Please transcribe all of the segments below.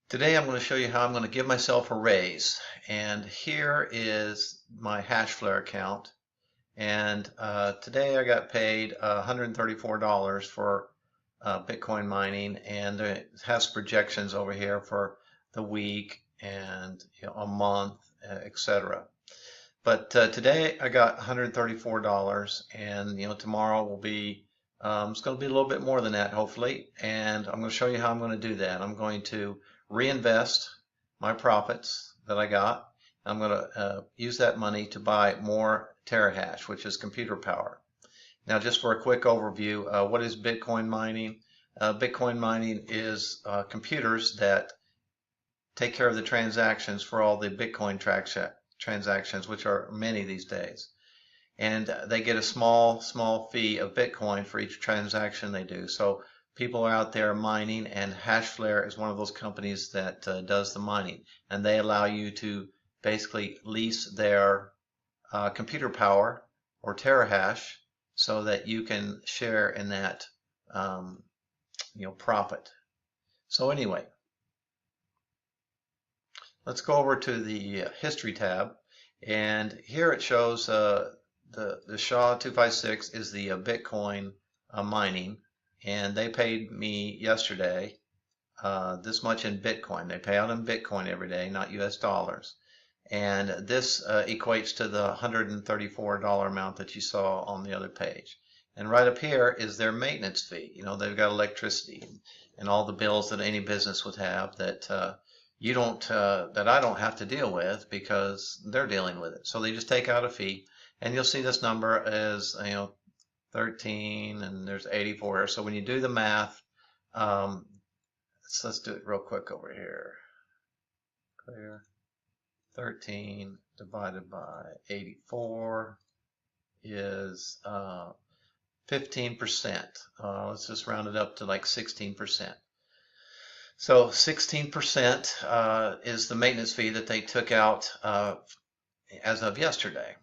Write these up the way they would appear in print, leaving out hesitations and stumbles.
Today I'm going to show you how I'm going to give myself a raise. And here is my Hashflare account. And today I got paid $134 for Bitcoin mining, and it has projections over here for the week and a month, etc. But today I got $134, and tomorrow will be it's going to be a little bit more than that, hopefully. And I'm going to show you how I'm going to do that. I'm going to reinvest my profits that I got. I'm going to use that money to buy more terahash, which is computer power. Now, just for a quick overview, what is Bitcoin mining? Bitcoin mining is computers that take care of the transactions for all the Bitcoin transactions, which are many these days. And they get a small fee of Bitcoin for each transaction they do. So people are out there mining, and Hashflare is one of those companies that does the mining. And they allow you to basically lease their computer power or terahash so that you can share in that profit. So anyway, let's go over to the history tab, and here it shows the SHA-256 is the Bitcoin mining, and they paid me yesterday this much in Bitcoin. They pay out in Bitcoin every day, not US dollars. And this equates to the $134 amount that you saw on the other page. And right up here is their maintenance fee. They've got electricity and all the bills that any business would have that that I don't have to deal with because they're dealing with it. So they just take out a fee, and you'll see this number is 13, and there's 84. So when you do the math, let's do it real quick over here. Clear. 13 divided by 84 is 15%. Let's just round it up to like 16%. So 16% is the maintenance fee that they took out as of yesterday.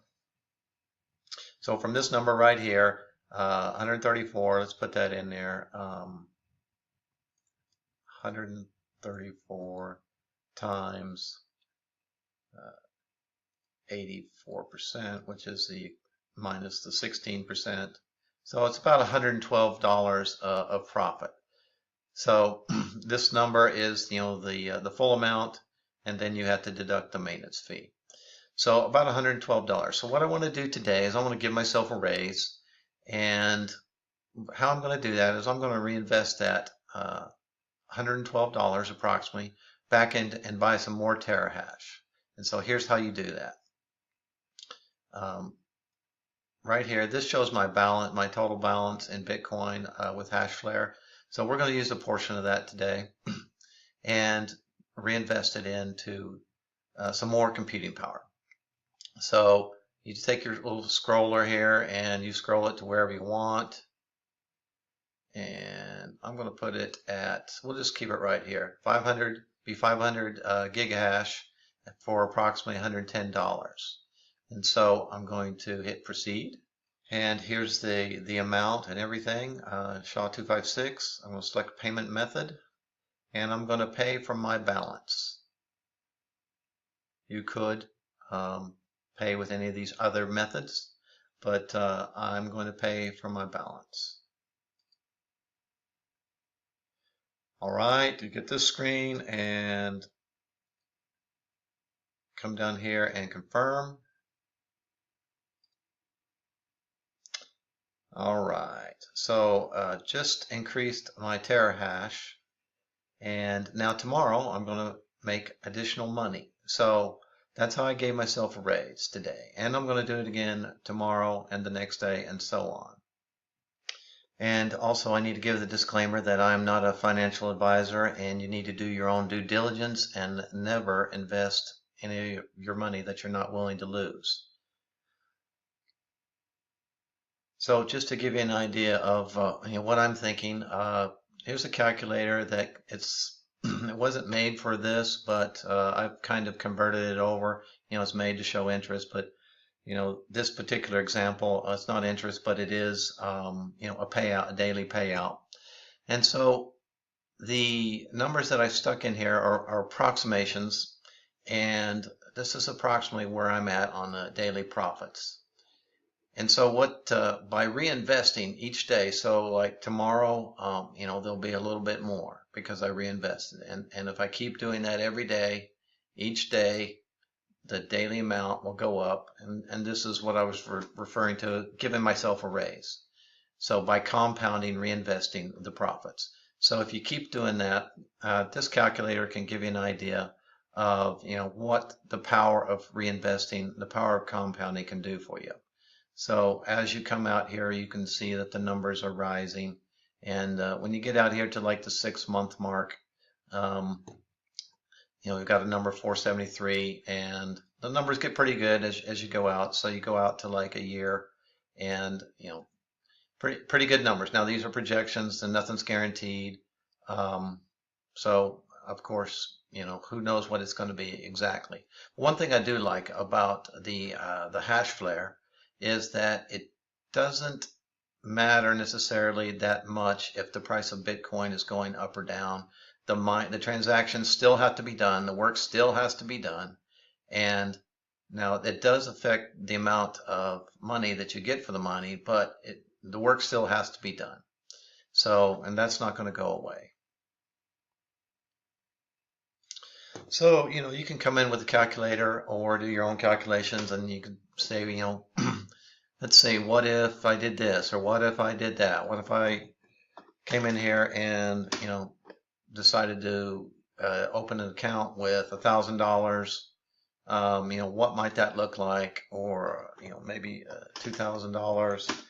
So from this number right here, 134, let's put that in there, 134 times 84%, which is the minus the 16%. So it's about $112 of profit. So this number is the full amount, and then you have to deduct the maintenance fee. So about $112. So what I want to do today is I want to give myself a raise, and how I'm going to do that is I'm going to reinvest that $112 approximately back in and buy some more terahash. And so here's how you do that. Right here, this shows my balance, my total balance in Bitcoin with Hashflare. So we're going to use a portion of that today and reinvest it into some more computing power. So you just take your little scroller here and you scroll it to wherever you want. And I'm going to put it at, we'll just keep it right here, 500 gigahash for approximately $110. And so I'm going to hit proceed. And here's the amount and everything, SHA-256. I'm going to select payment method, and I'm going to pay from my balance. You could pay with any of these other methods, but I'm going to pay from my balance. All right, you get this screen and come down here and confirm. All right, so just increased my terahash, and now tomorrow I'm going to make additional money. So that's how I gave myself a raise today, and I'm going to do it again tomorrow and the next day and so on. And also I need to give the disclaimer that I'm not a financial advisor, and you need to do your own due diligence and never invest any of your money that you're not willing to lose. So just to give you an idea of what I'm thinking, here's a calculator that it wasn't made for this, but I've kind of converted it over. It's made to show interest, but this particular example, it's not interest, but it is a payout, a daily payout. And so the numbers that I stuck in here are approximations, and this is approximately where I'm at on the daily profits. And so by reinvesting each day, so like tomorrow, there'll be a little bit more because I reinvested. And if I keep doing that every day, each day, the daily amount will go up. And this is what I was referring to, giving myself a raise. So by compounding, reinvesting the profits. So if you keep doing that, this calculator can give you an idea of, what the power of reinvesting, the power of compounding can do for you. So as you come out here, you can see that the numbers are rising. And when you get out here to like the 6-month mark, we've got a number 473, and the numbers get pretty good as you go out. So you go out to like a year, and pretty good numbers. Now these are projections, and nothing's guaranteed. So of course, who knows what it's going to be exactly. One thing I do like about the Hashflare is that it doesn't matter necessarily that much if the price of Bitcoin is going up or down. The transactions still have to be done. The work still has to be done. And now it does affect the amount of money that you get for the money, but the work still has to be done. So, and that's not going to go away. So, you can come in with a calculator or do your own calculations, and you can say, let's say, what if I did this, or what if I did that? What if I came in here and, decided to open an account with $1,000? What might that look like? Or, maybe $2,000.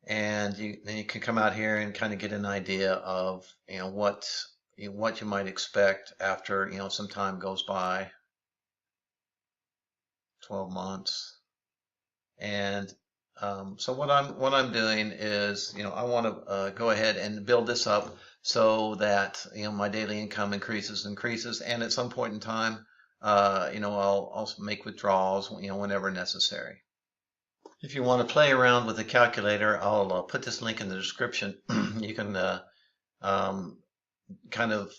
And then you can come out here and kind of get an idea of, what you might expect after, some time goes by, 12 months. And so what I'm doing is, I want to go ahead and build this up so that my daily income increases, and at some point in time, I'll make withdrawals, whenever necessary. If you want to play around with the calculator, I'll put this link in the description. You can kind of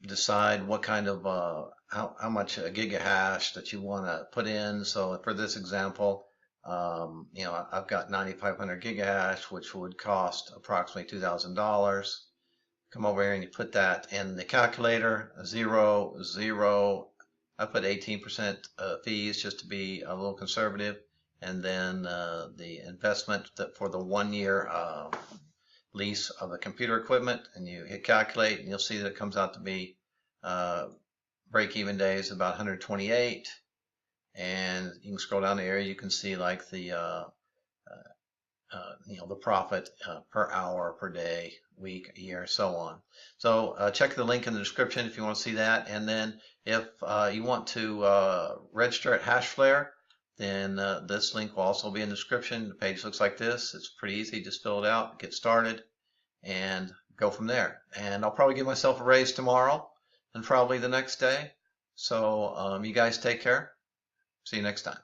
decide what kind of how much gigahash that you want to put in. So for this example, I've got 9,500 gigahash, which would cost approximately $2,000. Come over here and you put that in the calculator. 0, 0. I put 18% fees just to be a little conservative, and then the investment for the 1-year lease of the computer equipment, and you hit calculate, and you'll see that it comes out to be break-even days about 128. And you can scroll down the area, you can see like the the profit per hour, per day, week, year, so on. So check the link in the description if you want to see that. And then if you want to register at Hashflare, then this link will also be in the description. The page looks like this. It's pretty easy. Just fill it out, get started, and go from there. And I'll probably give myself a raise tomorrow and probably the next day. So you guys take care. See you next time.